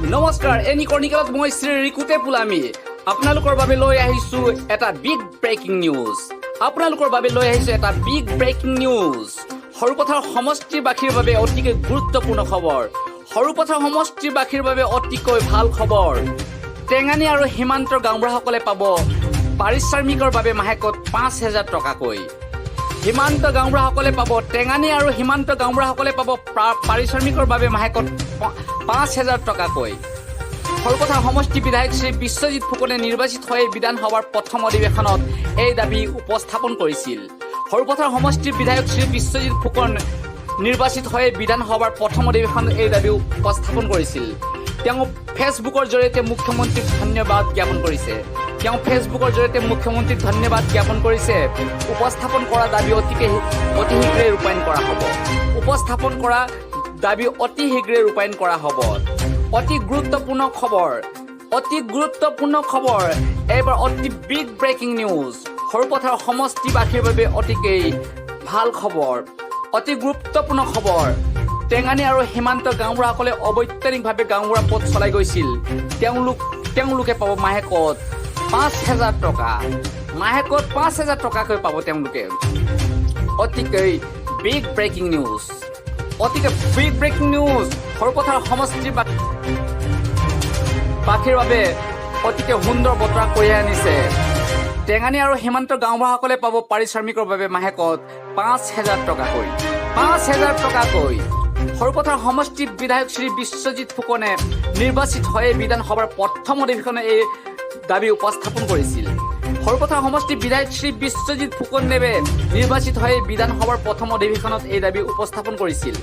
নমস্কাৰ, এনি ক্ৰনিকলত মই শ্ৰী ৰিকুতে পুলামি আপোনালোকৰ বাবে লৈ আহিছো এটা বিগ ব্ৰেকিং নিউজ। সৰুপথাৰ সমষ্টিবাসীৰ বাবে অতিকৈ গুৰুত্বপূৰ্ণ খবৰ। সৰুপথাৰ সমষ্টিবাসীৰ বাবে অতিকৈ ভাল খবৰ। টেঙানী আৰু সীমান্তৰ গাঁওবুঢ়াসকলে পাব পাৰিশ্ৰমিকৰ বাবে মাহেকত ৫,০০০ টকাকৈ। সীমান্ত গাঁওবুঢ়াসকলে পাব টেঙানী আৰু সীমান্ত গাঁওবুঢ়াসকলে পাব পাৰিশ্ৰমিকৰ বাবে মাহেকত ৫,০০০ টকাকৈ। সৰুপথাৰ সমষ্টি বিধায়ক শ্ৰী বিশ্বজিৎ ফুকনে নিৰ্বাচিত হৈ বিধানসভাৰ প্ৰথম অধিৱেশনত এই দাবী উপস্থাপন কৰিছিল। সৰুপথাৰ সমষ্টিৰ বিধায়ক শ্ৰী বিশ্বজিৎ ফুকন নিৰ্বাচিত হৈ বিধানসভাৰ প্ৰথম অধিৱেশনত এই দাবী উপস্থাপন কৰিছিল। তেওঁ ফেচবুকৰ জৰিয়তে মুখ্যমন্ত্ৰীক ধন্যবাদ জ্ঞাপন কৰিছে। উপস্থাপন কৰা দাবী অতি শীঘ্ৰে ৰূপায়ণ কৰা হ'ব। অতি গুৰুত্বপূৰ্ণ খবৰ। এইবাৰ অতি বিগ ব্ৰেকিং নিউজ। সৰুপথাৰ সমষ্টিবাসীৰ বাবে অতিকৈ ভাল খবৰ। অতি গুৰুত্বপূৰ্ণ খবৰ। টেঙানী আৰু সীমান্ত গাঁওবুঢ়াসকলে অবৈজ্ঞানিকভাৱে গাঁওবুঢ়া পথ চলাই গৈছিল। তেওঁলোকে পাব মাহেকত ৫,০০০ টকা। মাহেকত ৫,০০০ টকাকৈ পাব তেওঁলোকে। অতিকৈ বিগ ব্ৰেকিং নিউজ। সৰুপথাৰ সমষ্টিবাসীৰ বাবে অতিকৈ সুন্দৰ বতৰা কঢ়িয়াই আনিছে। টেঙানী আৰু সীমান্ত গাঁওবুঢ়াসকলে পাব পাৰিশ্ৰমিকৰ বাবে মাহেকত ৫,০০০ টকাকৈ। সৰুপথাৰ সমষ্টিত বিধায়ক শ্ৰী বিশ্বজিৎ ফুকনে নিৰ্বাচিত হৈ বিধানসভাৰ প্ৰথম অধিৱেশনত এই দাবী উপস্থাপন কৰিছিল। সৰুপথাৰ সমষ্টিৰ বিধায়ক শ্ৰী বিশ্বজিৎ ফুকনদেৱে নিৰ্বাচিত হৈ বিধানসভাৰ প্ৰথম অধিৱেশনত এই দাবী উপস্থাপন কৰিছিল।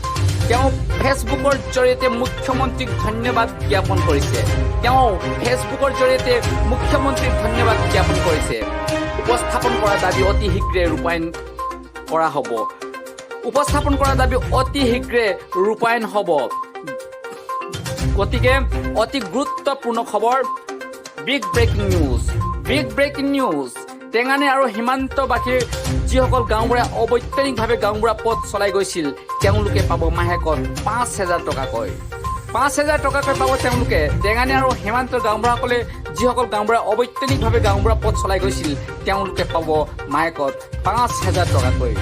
তেওঁ ফেচবুকৰ জৰিয়তে মুখ্যমন্ত্ৰীক ধন্যবাদ জ্ঞাপন কৰিছে। উপস্থাপন কৰা দাবী অতি শীঘ্ৰে ৰূপায়ণ হ'ব। গতিকে অতি গুৰুত্বপূৰ্ণ খবৰ। Big breaking news. টেঙানী আৰু সীমান্তবাসীৰ যিসকল গাঁওবুঢ়াই অবৈজ্ঞানিকভাৱে গাঁওবুঢ়া পথ চলাই গৈছিল তেওঁলোকে পাব মাহেকত ৫,০০০ টকাকৈ। ৫,০০০ টকাকৈ পাব তেওঁলোকে। টেঙানী আৰু সীমান্তৰ গাঁওবুঢ়াসকলে যিসকল গাঁওবুঢ়াই অবৈজ্ঞানিকভাৱে গাঁওবুঢ়া পথ চলাই গৈছিল তেওঁলোকে পাব মাহেকত ৫,০০০ টকাকৈ।